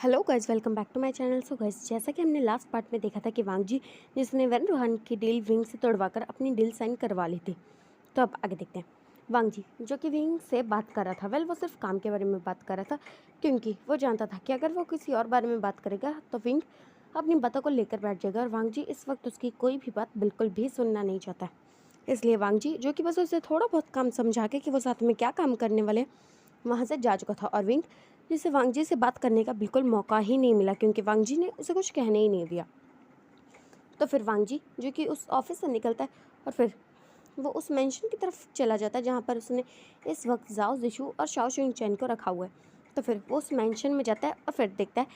Hello guys, welcome back to my channel. So guys, जैसा कि हमने लास्ट पार्ट में देखा था कि वांग जी जिसने वरुण रोहान की डील विंग से तोड़वाकर अपनी डील साइन करवा ली थी। तो अब आगे देखते हैं। वांग जी जो कि विंग से बात कर रहा था, वो सिर्फ काम के बारे में बात कर रहा था, क्योंकि वो जानता था कि अगर वो किसी और बारे में बात करेगा तो विंग अपनी बातों को लेकर बैठ जाएगा और वांग जी इस वक्त उसकी कोई भी बात बिल्कुल भी सुनना नहीं चाहता। इसलिए वांग जी जो कि बस उसे थोड़ा बहुत काम समझा के कि वो साथ में क्या काम करने वाले वहाँ से जा चुका था, और विंग जिसे वांग जी से बात करने का बिल्कुल मौका ही नहीं मिला, क्योंकि वांग जी ने उसे कुछ कहने ही नहीं दिया। तो फिर वांग जी जो कि उस ऑफिस से निकलता है और फिर वो उस मेंशन की तरफ चला जाता है जहाँ पर उसने इस वक्त जाओ जिशु और शाओ शुइंग चैन को रखा हुआ है। तो फिर वो उस मेंशन में जाता है और फिर देखता है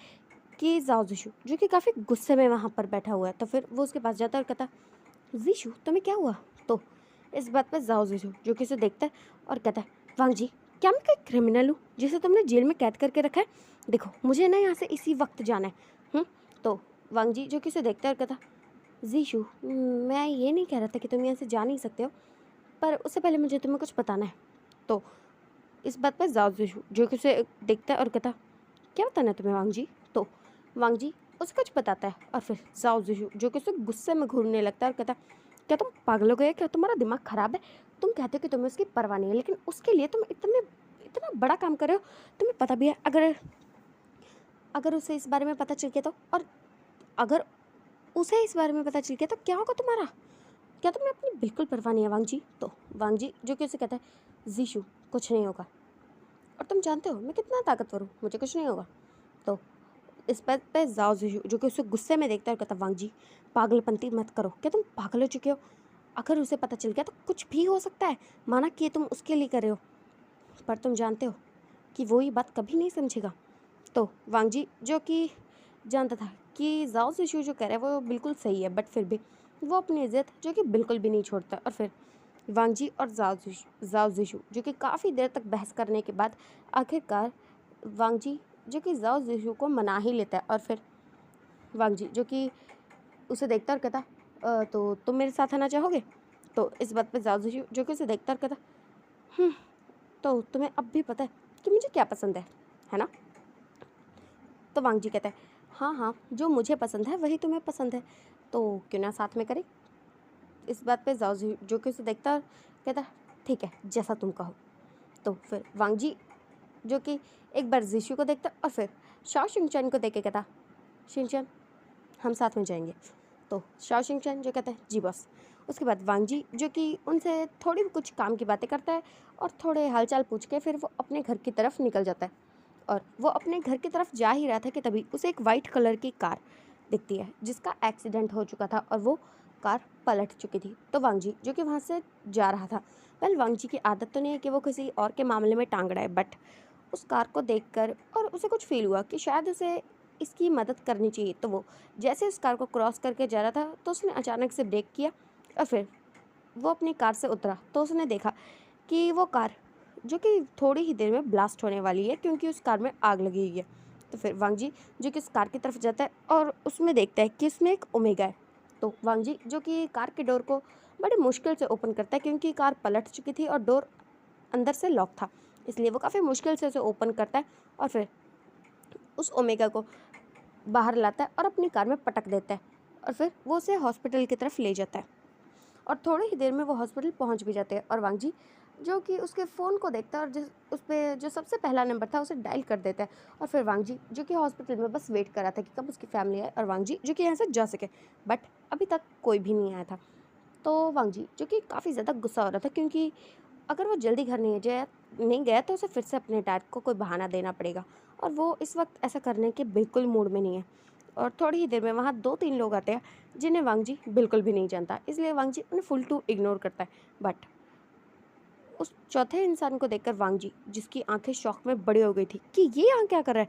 कि जाओ जिशु जो कि काफ़ी गुस्से में वहाँ पर बैठा हुआ है। तो फिर वो उसके पास जाता है और कहता है, जिशु तुम्हें क्या हुआ? तो इस बात पर जाओ जिशु जो कि उसे देखता है और कहता है, वांग जी क्या मैं कोई क्रिमिनल हूँ जिसे तुमने जेल में कैद करके रखा है? देखो मुझे ना यहाँ से इसी वक्त जाना है। तो वांग जी जो कि उसे देखता है और कहता, जीशु मैं ये नहीं कह रहा था कि तुम यहाँ से जा नहीं सकते हो, पर उससे पहले मुझे तुम्हें कुछ बताना है। तो इस बात पर जाओ जीशु जो कि उसे देखता है और कहता, क्या बताना है तुम्हें वांग जी? तो वांग जी उसे कुछ बताता है और फिर जाओ जीशु जो कि उसे गुस्से में घूरने लगता है और कहता, क्या तुम पागल हो गए? क्या तुम्हारा दिमाग खराब है? तुम कहते हो कि तुम्हें उसकी परवाह नहीं है, लेकिन उसके लिए तुम इतना बड़ा काम कर रहे हो। तुम्हें पता भी है अगर अगर उसे इस बारे में पता चल गया तो, और अगर उसे इस बारे में पता चल गया तो क्या होगा तुम्हारा? क्या तुम्हें अपनी बिल्कुल परवाह नहीं है वांग जी? तो वांग जी जो कि उसे कहता है, जीशु कुछ नहीं होगा, और तुम जानते हो मैं कितना ताकतवर हूँ, मुझे कुछ नहीं होगा। तो इस बात पे जाओ जीशु जो कि उसे गुस्से में देखता है और कहता, वांग जी पागलपंती मत करो, क्या तुम पागल हो चुके हो? अगर उसे पता चल गया तो कुछ भी हो सकता है। माना कि ये तुम उसके लिए कर रहे हो, पर तुम जानते हो कि वो ये बात कभी नहीं समझेगा। तो वांग जी जो कि जानता था कि जाओ जिशु जो कह रहा है वो बिल्कुल सही है, बट फिर भी वो अपनी इज्जत जो कि बिल्कुल भी नहीं छोड़ता। और फिर वांग जी और जाओ जिशु जो कि काफ़ी देर तक बहस करने के बाद आखिरकार वांग जी जो कि जाओ जिशु को मना ही लेता है। और फिर वांग जी जो कि उसे देखता और कहता, तो तुम मेरे साथ आना चाहोगे? तो इस बात पे जाओ जिशु जो कि उसे देखता और कहता, "हम्म, तो तुम्हें अब भी पता है कि मुझे क्या पसंद है ना?" तो वांग जी कहता है, हाँ हाँ जो मुझे पसंद है वही तुम्हें पसंद है, तो क्यों ना साथ में करें। इस बात पे जाओ जो कि उसे देखता और कहता, ठीक है जैसा तुम कहो। तो फिर वांग जी जो कि एक बार जीशु को देखता और फिर शाओ शिंगचैन को देख के कहता, शिंगचैन हम साथ में जाएंगे। तो शाओ शिंगचैन जो कहता है, जी बॉस। उसके बाद वांग जी जो कि उनसे थोड़ी कुछ काम की बातें करता है और थोड़े हालचाल पूछ के फिर वो अपने घर की तरफ निकल जाता है। और वो अपने घर की तरफ जा ही रहा था कि तभी उसे एक वाइट कलर की कार दिखती है जिसका एक्सीडेंट हो चुका था और वो कार पलट चुकी थी। तो वांग जी जो कि वहाँ से जा रहा था, वेल वांग जी की आदत तो नहीं है कि वो किसी और के मामले में टांग रहा है, बट उस कार को देखकर और उसे कुछ फील हुआ कि शायद उसे इसकी मदद करनी चाहिए। तो वो जैसे उस कार को क्रॉस करके जा रहा था तो उसने अचानक से ब्रेक किया और फिर वो अपनी कार से उतरा तो उसने देखा कि वो कार जो कि थोड़ी ही देर में ब्लास्ट होने वाली है, क्योंकि उस कार में आग लगी हुई है। तो फिर वांग जी जो कि उस कार की तरफ जाता है और उसमें देखता है कि इसमें एक ओमेगा है। तो वांग जी जो कि कार के डोर को बड़ी मुश्किल से ओपन करता है, क्योंकि कार पलट चुकी थी और डोर अंदर से लॉक था, इसलिए वो काफ़ी मुश्किल से उसे ओपन करता है और फिर उस ओमेगा को बाहर लाता है और अपनी कार में पटक देता है और फिर वो उसे हॉस्पिटल की तरफ ले जाता है। और थोड़ी ही देर में वो हॉस्पिटल पहुंच भी जाते हैं और वांग जी जो कि उसके फ़ोन को देखता है और जिस उस पर जो सबसे पहला नंबर था उसे डायल कर देता है। और फिर वांग जी जो कि हॉस्पिटल में बस वेट कर रहा था कि कब उसकी फैमिली आए और वांग जी जो कि यहाँ से जा सके, बट अभी तक कोई भी नहीं आया था। तो वांग जी जो कि काफ़ी ज़्यादा गुस्सा हो रहा था, क्योंकि अगर वो जल्दी घर नहीं गया तो उसे फिर से अपने डैड को कोई बहाना देना पड़ेगा, और वो इस वक्त ऐसा करने के बिल्कुल मूड में नहीं है। और थोड़ी ही देर में वहाँ 2-3 लोग आते हैं जिन्हें वांग जी बिल्कुल भी नहीं जानता, इसलिए वांग जी उन्हें फुल टू इग्नोर करता है। बट उस चौथे इंसान को देखकर वांग जी जिसकी आंखें शौक में बड़ी हो गई थी कि ये यहाँ क्या कर रहा है,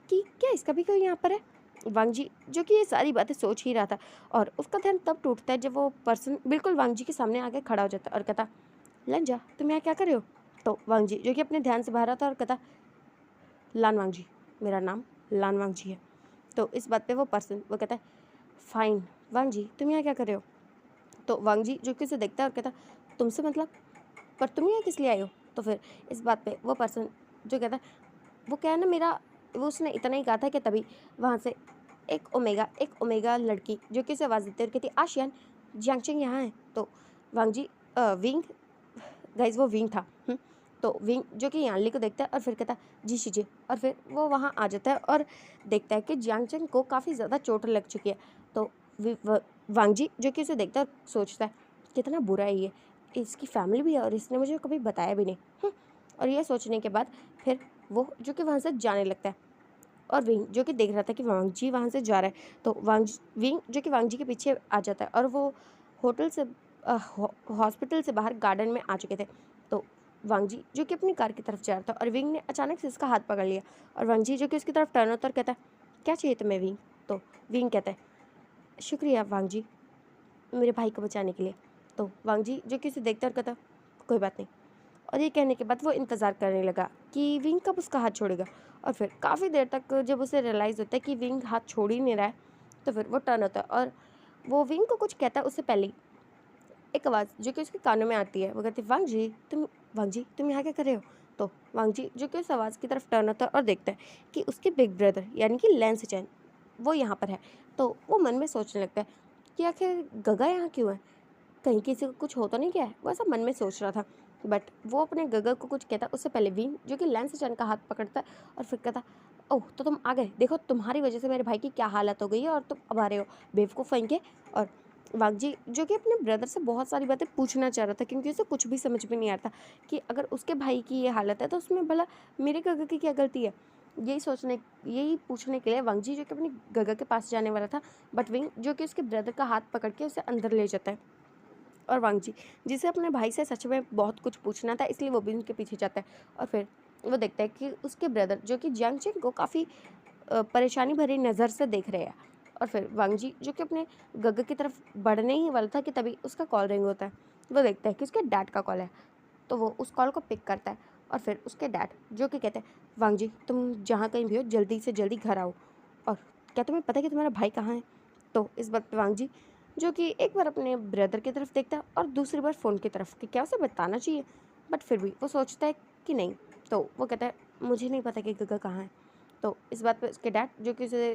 कि क्या इसका भी कोई यहाँ पर है। वांग जी जो कि ये सारी बातें सोच ही रहा था और उसका ध्यान तब टूटता है जब वो पर्सन बिल्कुल वांग जी के सामने आके खड़ा हो जाता है और कहता, लंजा तुम यहाँ क्या कर रहे हो? तो वांग जी जो कि अपने ध्यान से बाहर आता है और कहता, लान वांग जी, मेरा नाम लान वांग जी है। तो इस बात पे वो पर्सन वो कहता है, फाइन वांग जी तुम यहाँ क्या कर रहे हो? तो वांग जी जो कि उसे देखता है और कहता, तुमसे मतलब, पर तुम यहाँ किस लिए आए हो? तो फिर इस बात पे वो पर्सन जो कहता है, वो क्या है ना, मेरा वो उसने इतना ही कहा था कि तभी वहाँ से एक ओमेगा लड़की जो कि उसे आवाज़ देती है और कहती है आशियान जियांगचेंग यहाँ है। तो वांग जी विंग गाइज वो विंग था। तो विंग जो कि यानली को देखता है और फिर कहता है जी शीजिए, और फिर वो वहाँ आ जाता है और देखता है कि जियांगचेंग को काफ़ी ज़्यादा चोट लग चुकी है। तो वांग जी जो कि उसे देखता है और सोचता है कितना बुरा है ये, इसकी फैमिली भी है और इसने मुझे कभी बताया भी नहीं। और ये सोचने के बाद फिर वो जो कि वहाँ से जाने लगता है और विंग जो कि देख रहा था कि वांग जी वहाँ से जा रहा है, तो विंग जो कि वांग जी के पीछे आ जाता है और वो होटल से हॉस्पिटल से बाहर गार्डन में आ चुके थे। तो वांग जी जो कि अपनी कार की तरफ जा रहा था और विंग ने अचानक से इसका हाथ पकड़ लिया और वांग जी जो कि उसकी तरफ टर्न होता और कहता है क्या चाहिए तुम्हें विंग। तो विंग कहता है शुक्रिया वांग जी मेरे भाई को बचाने के लिए। तो वांग जी जो कि उसे देखता और कहता कोई बात नहीं। और ये कहने के बाद वो इंतज़ार करने लगा कि विंग कब उसका हाथ छोड़ेगा। और फिर काफ़ी देर तक जब उसे रियलाइज़ होता है कि विंग हाथ छोड़ ही नहीं रहा है, तो फिर वो टर्न होता है और वो विंग को कुछ कहता है। उससे पहले ही एक आवाज़ जो कि उसके कानों में आती है, वो कहती है वांग जी तुम यहाँ क्या कर रहे हो। तो वांग जी जो कि उस आवाज़ की तरफ टर्न होता है और देखता है कि उसके बिग ब्रदर यानी कि लैंस चैन वो यहाँ पर है। तो वो मन में सोचने लगता है कि आखिर गगा यहाँ क्यों है, कहीं किसी को कुछ हो तो नहीं गया है। वो ऐसा मन में सोच रहा था, बट वो अपने गगर को कुछ कहता उससे पहले विंग जो कि लैंस चैन का हाथ पकड़ता है और फिर कहता ओह तो तुम आ गए, देखो तुम्हारी वजह से मेरे भाई की क्या हालत हो गई है और तुम अब आ रहे हो बेवकूफ़ कहीं के। और वांग जी जो कि अपने ब्रदर से बहुत सारी बातें पूछना चाह रहा था क्योंकि उसे कुछ भी समझ में नहीं आता कि अगर उसके भाई की ये हालत है तो उसमें भला मेरे गगर की क्या गलती है। यही पूछने के लिए वांग जी जो कि अपनी गगर के पास जाने वाला था, बट विंग जो कि उसके ब्रदर का हाथ पकड़ के उसे अंदर ले जाता है। और वांग जी जिसे अपने भाई से सच में बहुत कुछ पूछना था इसलिए वो भी उनके पीछे जाता है और फिर वो देखता है कि उसके ब्रदर जो कि जियांगचेंग को काफ़ी परेशानी भरी नज़र से देख रहे हैं। और फिर वांग जी जो कि अपने गग की तरफ बढ़ने ही वाला था कि तभी उसका कॉल रिंग होता है। वो देखता है कि उसके डैड का कॉल है, तो वो उस कॉल को पिक करता है और फिर उसके डैड जो कि कहते हैं वांग जी तुम जहाँ कहीं भी हो जल्दी से जल्दी घर आओ, और क्या तुम्हें पता है कि तुम्हारा भाई कहाँ है। तो इस बात पे वांग जी जो कि एक बार अपने ब्रदर की तरफ देखता है और दूसरी बार फ़ोन की तरफ कि क्या उसे बताना चाहिए, बट फिर भी वो सोचता है कि नहीं। तो वो कहता है मुझे नहीं पता कि गगा कहाँ है। तो इस बात पे उसके डैड जो कि उसे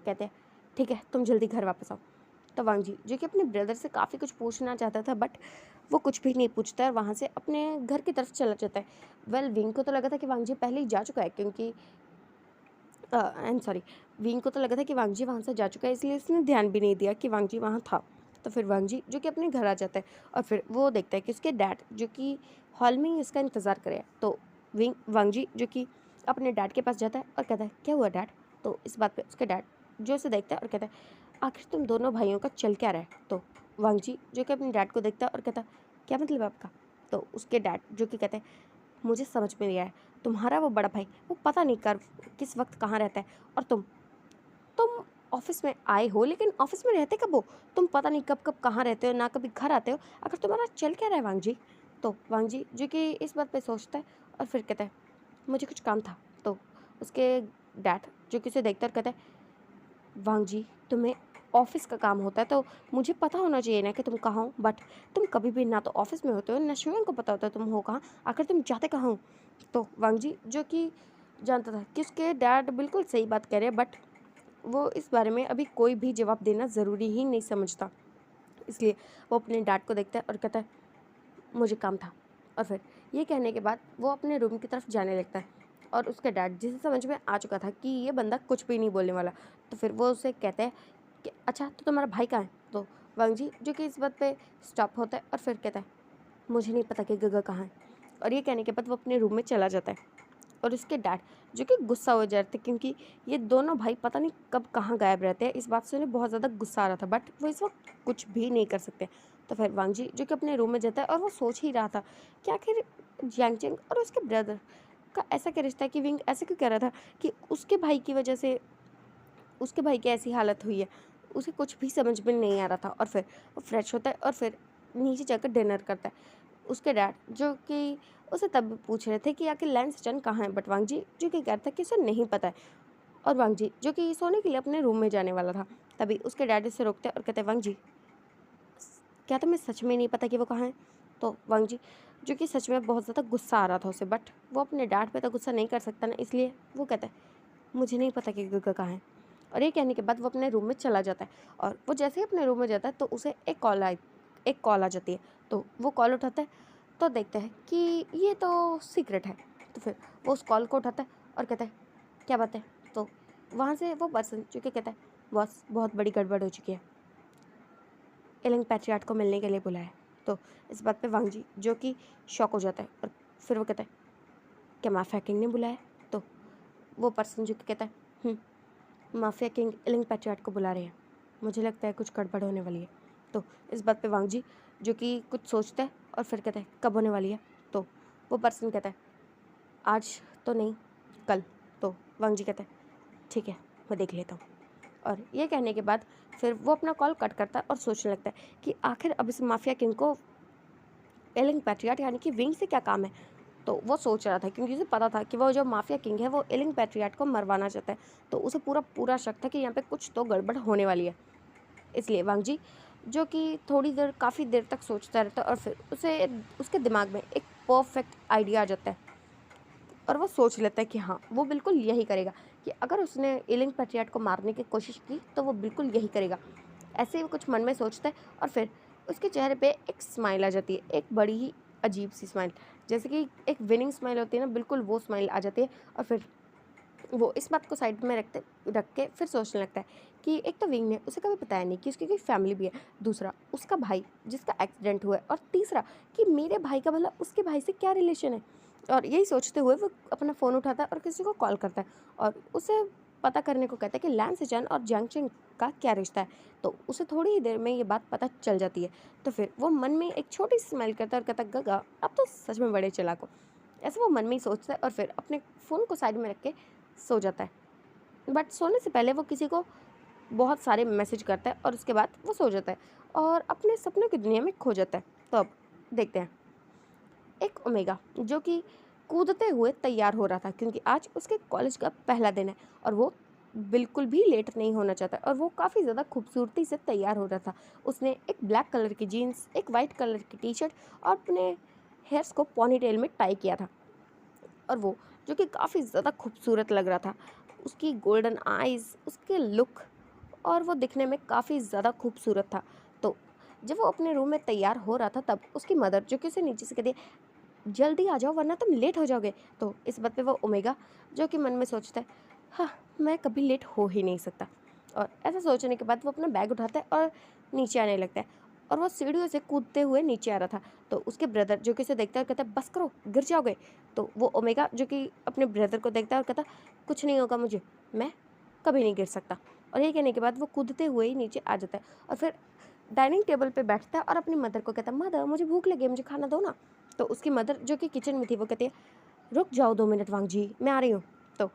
कहते हैं ठीक है तुम जल्दी घर वापस आओ। तो वांग जी जो कि अपने ब्रदर से काफ़ी कुछ पूछना चाहता था, बट वो कुछ भी नहीं पूछता है और वहाँ से अपने घर की तरफ चला जाता है। विंग को तो लगा था कि वांग जी पहले ही जा चुका है क्योंकि आई एम सॉरी, विंग को तो लगा था कि वांग जी वहाँ से जा चुका है इसलिए उसने ध्यान भी नहीं दिया कि वांग जी वहाँ था। तो फिर वांग जी जो कि अपने घर आ जाता है और फिर वो देखता है कि उसके डैड जो कि हॉल में ही उसका इंतज़ार करे। तो वांग जी जो कि अपने डैड के पास जाता है और कहता है क्या हुआ डैड। तो इस बात पे उसके डैड जो उसे देखता है और कहता है आखिर तुम दोनों भाइयों का चल क्या रहा है। तो वांग जी जो कि अपने डैड को देखता है और कहता है क्या मतलब है आपका। तो उसके डैड जो कि कहते हैं मुझे समझ में नहीं आया, तुम्हारा वो बड़ा भाई वो पता नहीं कर किस वक्त कहाँ रहता है और तुम ऑफिस में आए हो लेकिन ऑफिस में रहते कब हो, तुम पता नहीं कब कब कहाँ रहते हो, ना कभी घर आते हो, आखिर तुम्हारा चल क्या रहा है वांग जी। तो वांग जी जो कि इस बात पे सोचता है और फिर कहता है मुझे कुछ काम था। तो उसके डैड जो कि उसे देखता है और कहता है वांग जी तुम्हें ऑफिस का काम होता है तो मुझे पता होना चाहिए ना कि तुम कहाँ हो, बट तुम कभी भी ना तो ऑफिस में होते हो ना शिवम को पता होता है तुम हो कहाँ, आखिर तुम जाते कहाँ हो। तो वांग जी जो कि जानता था कि उसके डैड बिल्कुल सही बात कह रहे हैं, बट वो इस बारे में अभी कोई भी जवाब देना ज़रूरी ही नहीं समझता, इसलिए वो अपने डैड को देखता है और कहता है मुझे काम था। और फिर ये कहने के बाद वो अपने रूम की तरफ जाने लगता है और उसके डैड जिसे समझ में आ चुका था कि ये बंदा कुछ भी नहीं बोलने वाला, तो फिर वो उसे कहते हैं कि अच्छा तो तुम्हारा भाई कहाँ है। तो वांग जी जो कि इस बात पे स्टॉप होता है और फिर कहता है मुझे नहीं पता कि गगा कहाँ है। और ये कहने के बाद वो अपने रूम में चला जाता है और उसके डैड जो कि गुस्सा हो जाते क्योंकि ये दोनों भाई पता नहीं कब कहाँ गायब रहते हैं। इस बात से उन्हें बहुत ज़्यादा गुस्सा आ रहा था, बट वो इस वक्त कुछ भी नहीं कर सकते। तो फिर वांग जी जो कि अपने रूम में जाता है और वो सोच ही रहा था कि आखिर जियांगचेंग और उसके ब्रदर का ऐसा क्या रिश्ता है कि विंग ऐसे क्यों कह रहा था कि उसके भाई की वजह से उसके भाई की ऐसी हालत हुई है। उसे कुछ भी समझ में नहीं आ रहा था और फिर वो फ्रेश होता है और फिर नीचे जाकर डिनर करता है। उसके डैड जो कि उसे तब पूछ रहे थे कि आखिर लैंस चैन कहाँ है, बट वांग जी जो कि कहता है कि उसे नहीं पता है। और वांग जी जो कि सोने के लिए अपने रूम में जाने वाला था, तभी उसके डैड उसे रोकते हैं और कहते हैं वांग जी क्या तुम्हें सच में नहीं पता कि वो कहाँ है। तो वांग जी जो कि सच में बहुत ज़्यादा गुस्सा आ रहा था उसे, बट वो अपने डैड पे तो गुस्सा नहीं कर सकता ना, इसलिए वो कहता है मुझे नहीं पता कि गगा कहाँ है। और ये कहने के बाद वो अपने रूम में चला जाता है और वो जैसे ही अपने रूम में जाता है तो उसे एक कॉल आ जाती है। तो वो कॉल उठाता है तो देखता है कि ये तो सीक्रेट है। तो फिर वो उस कॉल को उठाता है और कहता है क्या बात है। तो वहाँ से वो पर्सन जो कि कहता है बॉस बहुत बड़ी गड़बड़ हो चुकी है, एलिंग पैट्रियार्ट को मिलने के लिए बुलाया है। तो इस बात पे वांग जी जो कि शॉक हो जाता है और फिर वो कहता है क्या माफिया किंग ने बुलाया है? तो वो पर्सन जो कि कहता है माफिया किंग एलिंग पैट्रियार्ट को बुला रहे हैं, मुझे लगता है कुछ गड़बड़ होने वाली है। तो इस बात पे वांग जी जो कि कुछ सोचता है और फिर कहता है कब होने वाली है। तो वो पर्सन कहता है आज तो नहीं, कल। तो वांग जी कहता है ठीक है मैं देख लेता हूँ। और ये कहने के बाद फिर वो अपना कॉल कट करता है और सोचने लगता है कि आखिर अब इस माफिया किंग को एलिंग पैट्रियार्ट यानी कि विंग से क्या काम है। तो वो सोच रहा था क्योंकि उसे पता था कि वो जो माफिया किंग है वो एलिंग पैट्रियार्ट को मरवाना चाहता है। तो उसे पूरा शक था कि यहाँ पे कुछ तो गड़बड़ होने वाली है। इसलिए वांग जी जो कि काफ़ी देर तक सोचता रहता है और फिर उसे उसके दिमाग में एक परफेक्ट आइडिया आ जाता है और वो सोच लेता है कि हाँ वो बिल्कुल यही करेगा, कि अगर उसने एलिंग पैट्रियार्ट को मारने की कोशिश की तो वो बिल्कुल यही करेगा। ऐसे ही वो कुछ मन में सोचता है और फिर उसके चेहरे पे एक स्माइल आ जाती है, एक बड़ी ही अजीब सी स्माइल, जैसे कि एक विनिंग स्माइल होती है ना, बिल्कुल वो स्माइल आ जाती है। और फिर वो इस बात को साइड में रख के फिर सोचने लगता है कि एक तो विंग ने उसे कभी बताया नहीं कि उसकी कोई फैमिली भी है, दूसरा उसका भाई जिसका एक्सीडेंट हुआ है, और तीसरा कि मेरे भाई का भला उसके भाई से क्या रिलेशन है। और यही सोचते हुए वो अपना फ़ोन उठाता है और किसी को कॉल करता है और उसे पता करने को कहता है कि लैन सेचन और जंग चेंग का क्या रिश्ता है। तो उसे थोड़ी ही देर में ये बात पता चल जाती है। तो फिर वो मन में एक छोटी सी स्माइल करता है और कहता है गगा अब तो सच में बड़े चालाक हो। ऐसे वो मन में ही सोचता है और फिर अपने फ़ोन को साइड में रख के सो जाता है। बट सोने से पहले वो किसी को बहुत सारे मैसेज करता है और उसके बाद वो सो जाता है और अपने सपनों की दुनिया में खो जाता है। तो अब देखते हैं एक ओमेगा जो कि कूदते हुए तैयार हो रहा था क्योंकि आज उसके कॉलेज का पहला दिन है और वो बिल्कुल भी लेट नहीं होना चाहता और वो काफ़ी ज़्यादा खूबसूरती से तैयार हो रहा था। उसने एक ब्लैक कलर की जीन्स, एक वाइट कलर की टी शर्ट और अपने हेयर्स को पोनीटेल में टाई किया था और वो जो कि काफ़ी ज़्यादा खूबसूरत लग रहा था। उसकी गोल्डन आइज़, उसके लुक, और वो दिखने में काफ़ी ज़्यादा खूबसूरत था। तो जब वो अपने रूम में तैयार हो रहा था तब उसकी मदर जो कि उसे नीचे से कहती है जल्दी आ जाओ वरना तुम लेट हो जाओगे। तो इस बात पे वो ओमेगा जो कि मन में सोचता है हाँ मैं कभी लेट हो ही नहीं सकता। और ऐसा सोचने के बाद वो अपना बैग उठाता है और नीचे आने लगता है और वो सीढ़ियों से कूदते हुए नीचे आ रहा था। तो उसके ब्रदर जो कि उसे देखता है और कहता है बस करो गिर जाओगे। तो वो ओमेगा जो कि अपने ब्रदर को देखता है और कहता कुछ नहीं होगा मुझे, मैं कभी नहीं गिर सकता। और ये कहने के बाद वो कूदते हुए ही नीचे आ जाता है और फिर डाइनिंग टेबल पे बैठता है और अपनी मदर को कहता है मदर मुझे भूख लगी है, मुझे खाना दो ना। तो उसकी मदर जो कि किचन में थी वो कहती है रुक जाओ 2 मिनट वांग जी मैं आ रही हूँ। तो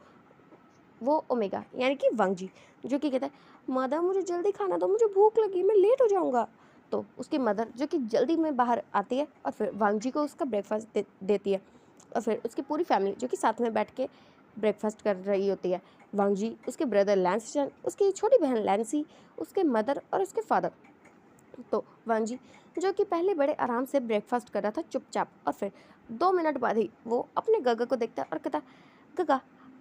वो ओमेगा यानी कि वांग जी जो कि कहता है मदर मुझे जल्दी खाना दो, मुझे भूख लगी, मैं लेट हो जाऊँगा। तो उसकी मदर जो कि जल्दी में बाहर आती है और फिर वांग जी को उसका ब्रेकफास्ट देती है और फिर उसकी पूरी फैमिली जो कि साथ में बैठ के ब्रेकफास्ट कर रही होती है। वांग जी, उसके ब्रदर लैंसचन, उसकी छोटी बहन लैंसी, उसके मदर और उसके फादर। तो वांग जी जो कि पहले बड़े आराम से ब्रेकफास्ट कर रहा था चुपचाप और फिर 2 मिनट बाद ही वो अपने गगा को देखता है और कहता गगा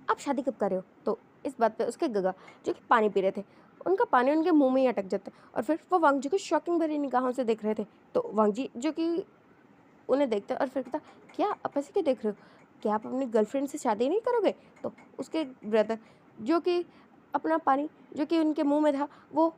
आप शादी कब कर रहे हो। तो इस बात पे उसके गगा जो कि पानी पी रहे थे उनका पानी उनके मुंह में ही अटक जाता है और फिर वो वांग जी को शॉकिंग भरी निगाहों से देख रहे थे। तो वांग जी जो कि उन्हें देखता है और फिर कहता क्या आप ऐसे क्यों देख रहे हो, क्या आप अपनी गर्लफ्रेंड से शादी नहीं करोगे। तो उसके ब्रदर जो कि अपना पानी जो कि उनके मुंह में था वो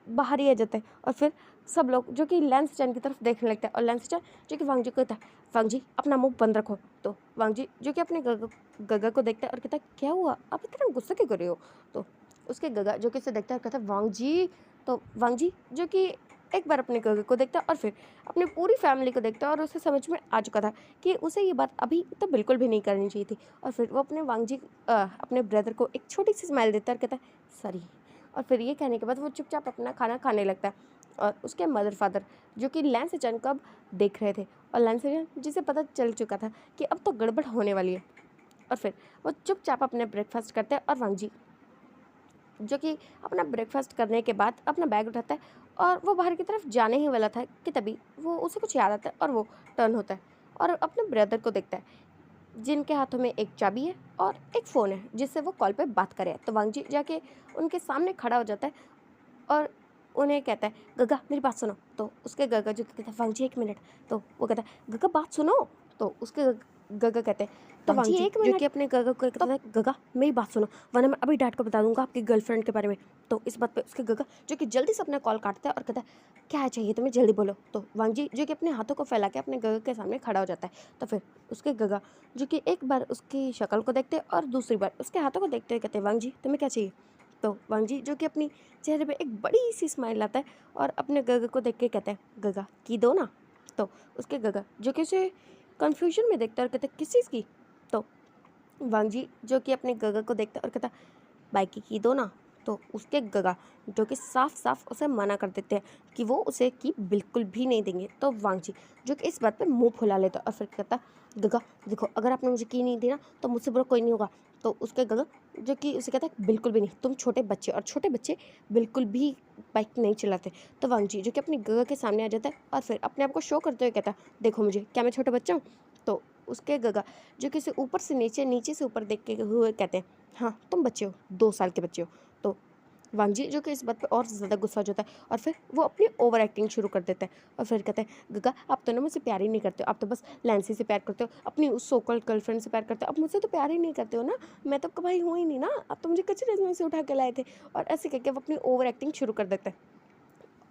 बाहर ही आ जाते हैं और फिर सब लोग जो कि लैंसचैन की तरफ देखने लगता है और लैंसचैन जो कि वांग जी को कहता है वांग जी अपना मुंह बंद रखो। तो वांग जी जो कि अपने गगा को देखता है और कहता है क्या हुआ आप इतना गुस्सा क्यों कर रहे हो। तो उसके गगा जो कि उसे देखता है और कहता है वांग जी। तो वांग जी जो कि एक बार अपने गगा को देखता है और फिर अपनी पूरी फैमिली को देखता है और उसे समझ में आ चुका था कि उसे ये बात अभी तो बिल्कुल भी नहीं करनी चाहिए थी। और फिर वो अपने वांग जी अपने ब्रदर को एक छोटी सी स्माइल देता है और कहता है सॉरी। और फिर ये कहने के बाद वो चुपचाप अपना खाना खाने लगता है और उसके मदर फादर जो कि लैंसचन को अब देख रहे थे और लैंसचन जिसे पता चल चुका था कि अब तो गड़बड़ होने वाली है। और फिर वो चुपचाप अपने ब्रेकफास्ट करते हैं और वांग जी जो कि अपना ब्रेकफास्ट करने के बाद अपना बैग उठाता है और वो बाहर की तरफ जाने ही वाला था कि तभी वो उसे कुछ याद आता है और वो टर्न होता है और अपने ब्रदर को देखता है जिनके हाथों में एक चाबी है और एक फ़ोन है जिससे वो कॉल पे बात करे। तो वांग जी जाके उनके सामने खड़ा हो जाता है और उन्हें कहता है, गगा मेरी बात सुनो। तो उसके गगा जो कहता है, वांग जी 1 मिनट। तो वो कहता है, गगा बात सुनो। तो उसके गगा कहते हैं, तो वांग जी 1 जो मिनट। कि अपने गगा को कहता है, गगा मेरी बात सुनो वरना मैं अभी डैड को बता दूंगा आपकी गर्लफ्रेंड के बारे में। तो इस बात पे उसके गगा जो कि जल्दी से अपना कॉल काटता है और कहता है, क्या चाहिए तुम्हें, जल्दी बोलो। तो वांग जी जो कि अपने हाथों को फैला के अपने गगा के सामने खड़ा हो जाता है। तो फिर उसके गगा जो कि एक बार उसकी शक्ल को देखते और दूसरी बार उसके हाथों को देखते हुए कहते हैं, वांग जी तुम्हें क्या चाहिए। तो वांग जी जो कि अपनी चेहरे पे एक बड़ी सी स्माइल लाता है और अपने गगा को देख के कहता है, गगा की दो ना। तो उसके गगा जो कि उसे कन्फ्यूजन में देखता है और कहता है, किस चीज़ की। तो वांग जी जो कि अपने गगा को देखता है और कहता है, बाइक की दो ना। तो उसके गगा जो कि साफ साफ उसे मना कर देते हैं कि वो उसे की बिल्कुल भी नहीं देंगे। तो वांग जी जो कि इस बात पे मुंह फुला लेता है और फिर कहता, गगा देखो अगर आपने मुझे की नहीं दी ना तो मुझसे बुरा कोई नहीं होगा। तो उसके गगा जो कि उसे कहता है, बिल्कुल भी नहीं, तुम छोटे बच्चे और छोटे बच्चे बिल्कुल भी बाइक नहीं चलाते। तो वांग जी जो कि अपनी गगा के सामने आ जाता है और फिर अपने आप को शो करते हुए कहता है, देखो मुझे, क्या मैं छोटा बच्चा हूँ। तो उसके गगा जो कि उसे ऊपर से नीचे नीचे से ऊपर देख के हुए कहते हैं, हाँ तुम बच्चे हो, 2 साल के बच्चे हो। तो वांग जी जो कि इस बात पे और ज़्यादा गुस्सा हो जाता है और फिर वो अपनी ओवर एक्टिंग शुरू कर देता है और फिर कहता है, गगा आप तो ना मुझसे प्यार ही नहीं करते हो, आप तो बस लैंसी से प्यार करते हो, अपनी उस सोकल गर्लफ्रेंड से प्यार करते हो, आप मुझसे तो प्यार ही नहीं करते हो ना, मैं तो आपका भाई हूँ ही नहीं ना, आप तो मुझे कचरे में से उठा के लाए थे। और ऐसे करके वो अपनी ओवर एक्टिंग शुरू कर देता है।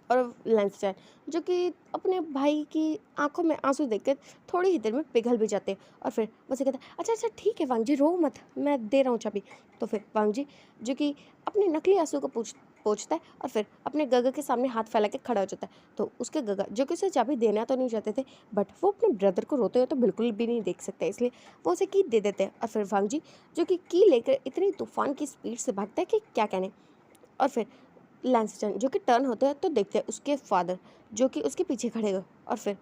और लैंसडैन जो कि अपने भाई की आंखों में आंसू देखकर थोड़ी ही देर में पिघल भी जाते हैं और फिर मुझे कहता है, अच्छा अच्छा ठीक है वांग जी, रो मत, मैं दे रहा हूँ चाबी। तो फिर वांग जी जो कि अपने नकली आंसू को पोंछता है और फिर अपने गगा के सामने हाथ फैला के खड़ा हो जाता है। तो उसके गगा जो कि उसे चाबी देना तो नहीं चाहते थे, बट वो अपने ब्रदर को रोते हुए तो बिल्कुल भी नहीं देख सकते, इसलिए वो उसे की दे देते हैं। और फिर वांग जी जो कि की लेकर इतनी तूफान की स्पीड से भागता है कि क्या कहने। और फिर लैंसस्टन जो कि टर्न होते हैं तो देखते हैं उसके फादर जो कि उसके पीछे खड़े हुए और फिर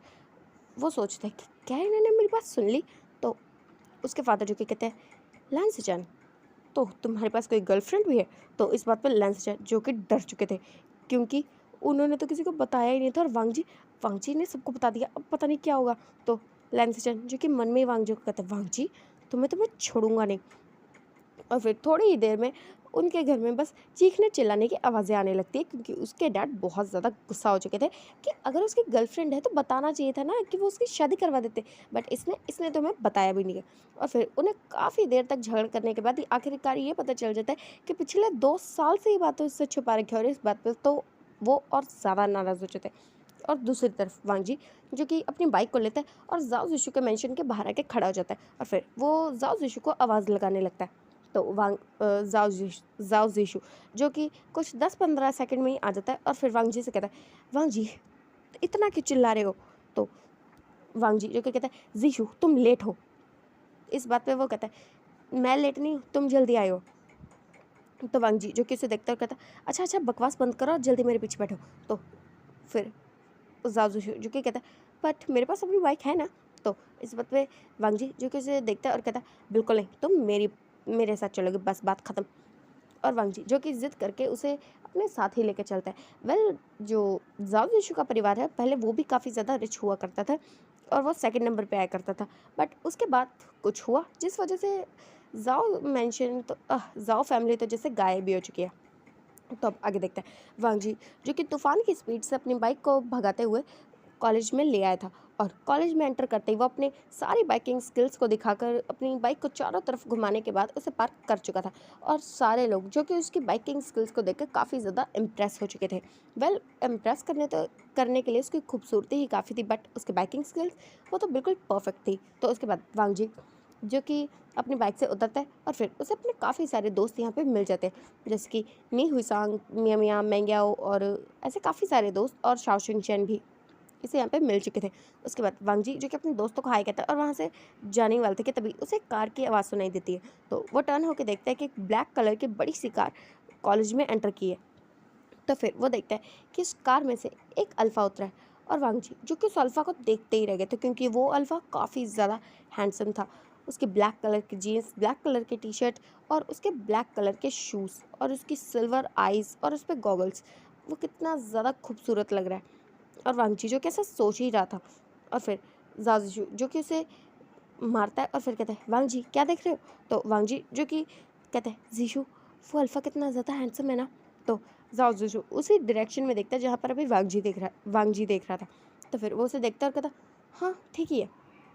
वो सोचते हैं कि क्या इन्होंने मेरी बात सुन ली। तो उसके फादर जो कि कहते हैं, लैंसस्टन तो तुम्हारे पास कोई गर्लफ्रेंड भी है। तो इस बात पर लैंसस्टन जो कि डर चुके थे क्योंकि उन्होंने तो किसी को बताया ही नहीं था और वांग जी ने सबको बता दिया, अब पता नहीं क्या होगा। तो लैंसस्टन जो कि मन में ही वांग जी को कहते हैं, वांग जी तुम्हें छोड़ूंगा नहीं। और फिर थोड़ी ही देर में उनके घर में बस चीखने चिल्लाने की आवाज़ें आने लगती है क्योंकि उसके डैड बहुत ज़्यादा गुस्सा हो चुके थे कि अगर उसकी गर्लफ्रेंड है तो बताना चाहिए था ना कि वो उसकी शादी करवा देते, बट इसने इसने तो हमें बताया भी नहीं है। और फिर उन्हें काफ़ी देर तक झगड़ करने के बाद आखिरकार ये पता चल जाता है कि पिछले 2 साल से ये बातें उससे छुपा रखी है और इस बात पर तो वो और ज़्यादा नाराज़ हो चुके थे। और दूसरी तरफ वांग जी जो कि अपनी बाइक को लेता है और जाओ जिशु के मेंशन के बाहर आके खड़ा हो जाता है और फिर वो जाओ जिशु को आवाज़ लगाने लगता है। तो जाओ जीशु जो कि कुछ 10-15 सेकंड में ही आ जाता है और फिर वांग जी से कहता है, वांग जी इतना क्यों चिल्ला रहे हो। तो वांग जी जो कि कहता है, जीशु तुम लेट हो। इस बात पे वो कहता है, मैं लेट नहीं हूँ, तुम जल्दी आए हो। तो वांग जी जो कि उसे देखता है कहता है, अच्छा अच्छा बकवास बंद करो और जल्दी मेरे पीछे बैठो। तो फिर जाओ जीशु जो कि कहता है, बट मेरे पास अपनी बाइक है ना। तो इस बात पे वांग जी जो कि उसे देखता है और कहता है, बिल्कुल नहीं, तुम मेरे साथ चलोगे, बस बात ख़त्म। और वांग जी जो कि ज़िद करके उसे अपने साथ ही लेकर चलता है। वेल जो जाओ जिशु का परिवार है पहले वो भी काफ़ी ज़्यादा रिच हुआ करता था और वो सेकंड नंबर पे आया करता था, बट उसके बाद कुछ हुआ जिस वजह से जाओ फैमिली तो जैसे गायब भी हो चुकी है। तो अब आगे देखते हैं वांग जी जो कि तूफान की स्पीड से अपनी बाइक को भगाते हुए कॉलेज में ले आया था और कॉलेज में एंटर करते ही वो अपने सारी बाइकिंग स्किल्स को दिखाकर अपनी बाइक को चारों तरफ घुमाने के बाद उसे पार्क कर चुका था और सारे लोग जो कि उसकी बाइकिंग स्किल्स को देखकर काफ़ी ज़्यादा इम्प्रेस हो चुके थे। वेल इम्प्रेस करने के लिए उसकी खूबसूरती ही काफ़ी थी, बट उसकी बाइकिंग स्किल्स वो तो बिल्कुल परफेक्ट थी। तो उसके बाद वांग जी जो कि अपनी बाइक से उतरता है और फिर उसे अपने काफ़ी सारे दोस्त यहाँ पे मिल जाते हैं, जैसे कि नी हुईसांग, मिया मिया मैंग्याओ और ऐसे काफ़ी सारे दोस्त और शाओशिंग चैन भी इसे यहाँ पे मिल चुके थे। उसके बाद वांग जी जो कि अपने दोस्तों को हाय कहता है और वहाँ से जाने ही वाले थे कि तभी उसे कार की आवाज़ सुनाई देती है। तो वो टर्न होकर देखता है कि एक ब्लैक कलर की बड़ी सी कार कॉलेज में एंटर की है। तो फिर वो देखता है कि उस कार में से एक अल्फ़ा उतरा है और वांग जी जो कि उस अल्फ़ा को देखते ही रह गए थे क्योंकि वो अल्फ़ा काफ़ी ज़्यादा हैंडसम था। उसकी ब्लैक कलर की जीन्स, ब्लैक कलर की टी शर्ट और उसके ब्लैक कलर के शूज़ और उसकी सिल्वर आइज़ और उस पर गॉगल्स, वो कितना ज़्यादा खूबसूरत लग रहा है। और वांग जी जो कि ऐसा सोच ही रहा था और फिर जाजिशु जो कि उसे मारता है और फिर कहता है वांग जी क्या देख रहे हो। तो वांग जी जो कि कहता है जीशु वो अल्फ़ा कितना ज़्यादा हैंडसम है ना। तो जाओ जीशु उसी डायरेक्शन में देखता है जहाँ पर अभी वांग जी देख रहा था। तो फिर वो उसे देखता है और कहता हाँ ठीक ही है।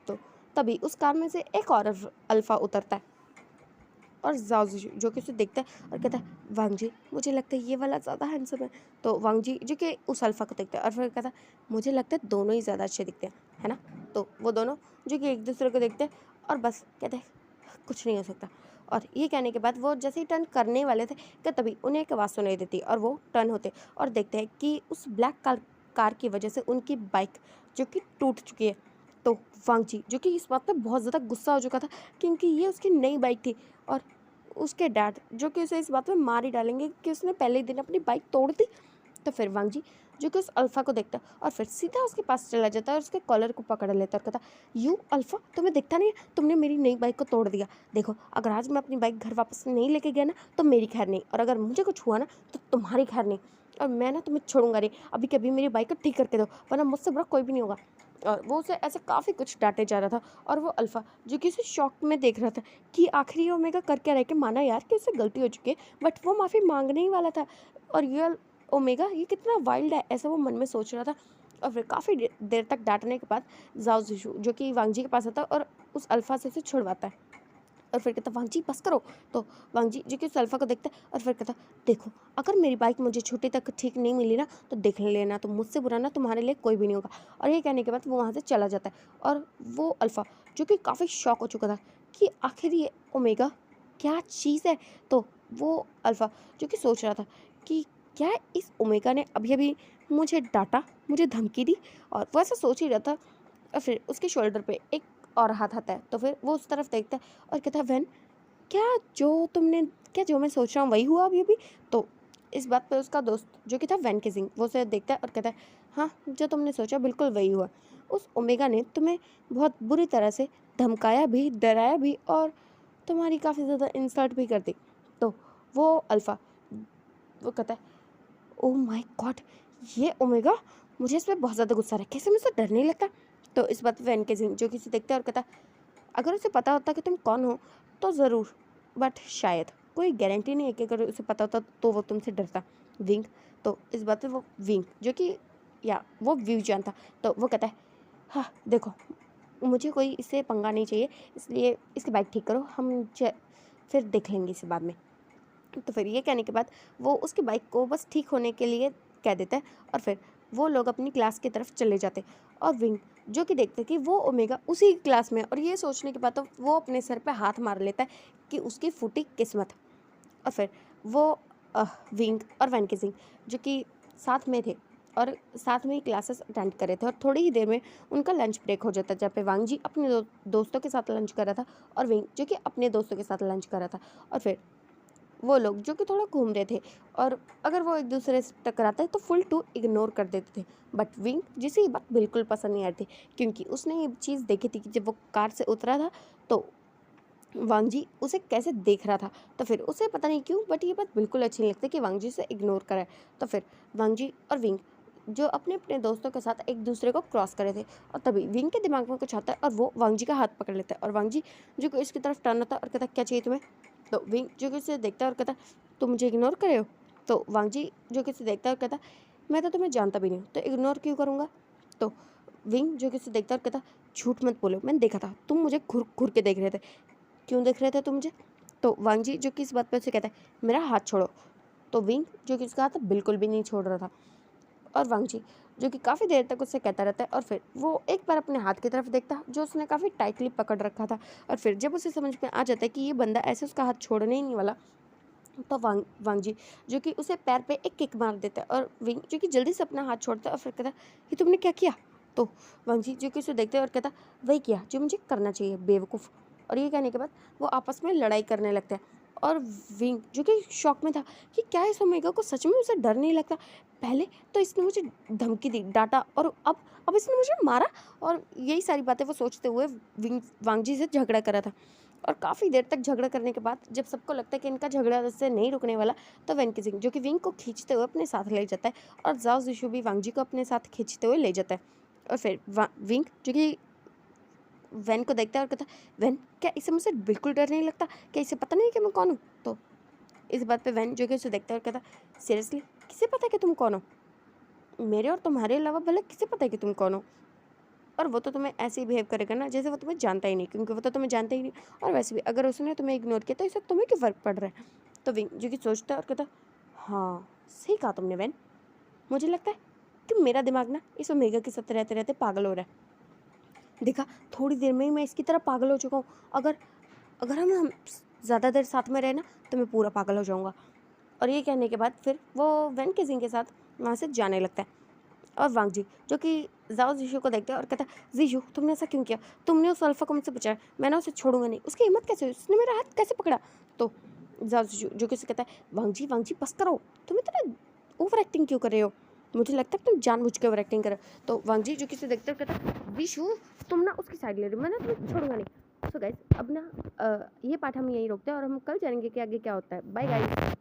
तो तभी उस कार में से एक और अल्फ़ा उतरता है और जाओ जो कि उसे देखता है और कहता है वांग जी मुझे लगता है ये वाला ज़्यादा हैंडसम है। तो वांग जी जो कि उस अल्फ़ा को देखता है और फिर कहता है मुझे लगता है दोनों ही ज़्यादा अच्छे दिखते हैं, है ना। तो वो दोनों जो कि एक दूसरे को देखते हैं और बस कहते हैं कुछ नहीं हो सकता। और ये कहने के बाद वो जैसे ही टर्न करने वाले थे कि तभी उन्हें एक आवाज़ सुनाई देती और वो टर्न होते और देखते हैं कि उस ब्लैक कार की वजह से उनकी बाइक जो कि टूट चुकी है। तो वांग जी जो कि इस बात पर बहुत ज़्यादा गुस्सा हो चुका था क्योंकि ये उसकी नई बाइक थी और उसके डैड जो कि उसे इस बात में मार ही डालेंगे कि उसने पहले ही दिन अपनी बाइक तोड़ दी। तो फिर वांग जी जो कि उस अल्फ़ा को देखता है और फिर सीधा उसके पास चला जाता है और उसके कॉलर को पकड़ लेता है और कहता यू अल्फ़ा तुम्हें दिखता नहीं है, तुमने मेरी नई बाइक को तोड़ दिया। देखो अगर आज मैं अपनी बाइक घर वापस नहीं लेके गया ना तो मेरी खैर नहीं, और अगर मुझे कुछ हुआ ना तो तुम्हारी खैर नहीं, और मैं ना तुम्हें छोड़ूंगा नहीं। अभी कभी मेरी बाइक को ठीक करके दो वरना मुझसे बुरा कोई भी नहीं होगा। और वो उसे ऐसे काफ़ी कुछ डांटे जा रहा था और वो अल्फ़ा जो कि उसे शॉक में देख रहा था कि आखिर ये ओमेगा कर क्या रहा है कि माना यार कि उससे गलती हो चुकी है बट वो माफ़ी मांगने ही वाला था। और ये ओमेगा ये कितना वाइल्ड है ऐसा वो मन में सोच रहा था। और फिर काफ़ी देर तक डांटने के बाद जाओ जिशु जो कि वांग जी के पास आता है और उस अल्फ़ा से उसे छुड़वाता है और फिर कहता वांग जी बस करो। तो वांग जी जो कि उस अल्फ़ा को देखता है और फिर कहता देखो अगर मेरी बाइक मुझे छुट्टी तक ठीक नहीं मिली ना तो देख लेना, तो मुझसे बुरा ना तुम्हारे लिए कोई भी नहीं होगा। और ये कहने के बाद वो वहाँ से चला जाता है और वो अल्फ़ा जो कि काफ़ी शॉक हो चुका था कि आखिर ये ओमेगा क्या चीज़ है। तो वो अल्फ़ा जो कि सोच रहा था कि क्या इस ओमेगा ने अभी अभी मुझे डांटा, मुझे धमकी दी, और वो ऐसा सोच ही रहा था। और फिर उसके शोल्डर पे एक और हाथ आता है तो फिर वो उस तरफ देखता है और कहता है वैन क्या जो मैं सोच रहा हूँ वही हुआ अभी अभी। तो इस बात पे उसका दोस्त जो कि था वैन किसिंग वो उसे देखता है और कहता है हाँ जो तुमने सोचा बिल्कुल वही हुआ। उस ओमेगा ने तुम्हें बहुत बुरी तरह से धमकाया भी, डराया भी और तुम्हारी काफ़ी ज़्यादा इंसल्ट भी कर दी। तो वो अल्फ़ा वो कहता है ओह माय गॉड ये ओमेगा, मुझे इस पर बहुत ज़्यादा गुस्सा आ रहा है, कैसे मुझसे डर नहीं लगता। तो इस बात पे वैन किसिंग जो किसी देखता है और कहता अगर उसे पता होता कि तुम कौन हो तो ज़रूर, बट शायद कोई गारंटी नहीं है कि अगर उसे पता होता तो वो तुमसे डरता। विंग तो इस बात पे वो विंग जो कि या वो व्यू जानता। तो वो कहता है हाँ देखो मुझे कोई इससे पंगा नहीं चाहिए, इसलिए इसकी बाइक ठीक करो, फिर देख लेंगे इसे बाद में। तो फिर ये कहने के बाद वो उसकी बाइक को बस ठीक होने के लिए कह देता है और फिर वो लोग अपनी क्लास की तरफ चले जाते और विंग जो कि देखते कि वो ओमेगा उसी क्लास में, और ये सोचने के बाद तो वो अपने सर पे हाथ मार लेता है कि उसकी फूटी किस्मत। और फिर वो विंग और वैन किसिंग जो कि साथ में थे और साथ में ही क्लासेस अटेंड कर रहे थे और थोड़ी ही देर में उनका लंच ब्रेक हो जाता है जहाँ पे वांग जी अपने दोस्तों के साथ लंच कर रहा था और विंग जो कि अपने दोस्तों के साथ लंच कर रहा था। और फिर वो लोग जो कि थोड़ा घूम रहे थे और अगर वो एक दूसरे से टकराते तो फुल टू इग्नोर कर देते थे। बट विंग जिसे ये बात बिल्कुल पसंद नहीं आती क्योंकि उसने ये चीज़ देखी थी कि जब वो कार से उतरा था तो वांग जी उसे कैसे देख रहा था। तो फिर उसे पता नहीं क्यों बट ये बात बिल्कुल अच्छी नहीं लगती कि वांग जी से इग्नोर करे। तो फिर वांग जी और विंग जो अपने अपने दोस्तों के साथ एक दूसरे को क्रॉस करे थे और तभी विंग के दिमाग में कुछ आता है और वो वांग जी का हाथ पकड़ लेता है और वांग जी जो कि इसकी तरफ टर्न होता है और कहता है क्या चाहिए तुम्हें। तो विंग जो कि उसे देखता है और कहता तुम मुझे इग्नोर करे हो। तो वांग जी जो कि उसे देखता है और कहता मैं तो तुम्हें जानता भी नहीं हूँ तो इग्नोर क्यों करूँगा। तो विंग जो कि उसे देखता है और कहता झूठ मत बोलो, मैंने देखा था तुम मुझे घुर घुर के देख रहे थे, क्यों देख रहे थे तुम मुझे। तो वांग जी जो कि इस बात पे उसे कहता है मेरा हाथ छोड़ो। तो विंग जो कि उसका हाथ बिल्कुल भी नहीं छोड़ रहा था और वांग जी जो कि काफ़ी देर तक उससे कहता रहता है और फिर वो एक बार अपने हाथ की तरफ देखता जो उसने काफ़ी टाइटली पकड़ रखा था और फिर जब उसे समझ में आ जाता है कि ये बंदा ऐसे उसका हाथ छोड़ने ही नहीं वाला तो वांग जी जो कि उसे पैर पे एक किक मार देता है और विंग जो कि जल्दी से अपना हाथ छोड़ता है और फिर कहता ये तुमने क्या किया। तो वांग जी जो कि उसे देखते हैं और कहता वही किया जो मुझे करना चाहिए बेवकूफ़। और ये कहने के बाद वो आपस में लड़ाई करने लगते हैं और विंग जो कि शॉक में था कि क्या इस ओमेगा को सच में उसे डर नहीं लगता। पहले तो इसने मुझे धमकी दी, डांटा और अब इसने मुझे मारा। और यही सारी बातें वो सोचते हुए वांग जी से झगड़ा कर रहा था और काफ़ी देर तक झगड़ा करने के बाद जब सबको लगता है कि इनका झगड़ा इससे नहीं रुकने वाला तो वैन किसिंग जो कि विंग को खींचते हुए अपने साथ ले जाता है और जाओ जिशु भी वांग जी को अपने साथ खींचते हुए ले जाता है। और फिर विंग जो कि वैन को देखता है और कहता है, वैन क्या इसे मुझसे बिल्कुल डर नहीं लगता? क्या इसे पता नहीं कि मैं कौन हूँ? तो इस बात पे वैन जो कि उसे देखता है और कहता है, सीरियसली किसे पता है कि तुम कौन हो? मेरे और तुम्हारे अलावा भला किसे पता है कि तुम कौन हो? और वो तो तुम्हें ऐसे ही बिहेव करेगा ना जैसे वो तुम्हें जानता ही नहीं, क्योंकि वो तो तुम्हें जानता ही नहीं। और वैसे भी अगर उसने तुम्हें इग्नोर किया तो इससे तुम्हें क्या फ़र्क पड़ रहा है? तो विंग जो कि सोचता है और कहता, हाँ सही कहा तुमने वैन, मुझे लगता है कि मेरा दिमाग ना इस ओमेगा के साथ रहते रहते पागल हो रहा है। देखा, थोड़ी देर में ही मैं इसकी तरह पागल हो चुका हूँ। अगर अगर हम ज़्यादा देर साथ में रहे ना तो मैं पूरा पागल हो जाऊँगा। और ये कहने के बाद फिर वो वैन किसिंग के साथ वहाँ से जाने लगता है। और वांग जी जो कि जाओ जीशु को देखता है और कहता है, जीशु तुमने ऐसा क्यों किया? तुमने उस अल्फा को मुझसे बचाया, मैं ना उसे छोड़ूंगा नहीं। उसकी हिम्मत कैसे हुई? उसने मेरा हाथ कैसे पकड़ा? तो जाओ जीशु जो कि उसे कहता है, वांग जी बस करो, तुम इतना ओवर एक्टिंग क्यों कर रहे हो? मुझे लगता है तुम जानबूझ के ओवर एक्टिंग कर रहे हो। तो वांग जी जो कि उसे देखते हो कहता है, जीशु तुम ना उसकी साइड ले रहे हो, मैं ना तुम्हें छोड़ूंगा नहीं। सो गाइस अब ना ये पार्ट हम यहीं रोकते हैं और हम कल जानेंगे कि आगे क्या होता है। Bye guys.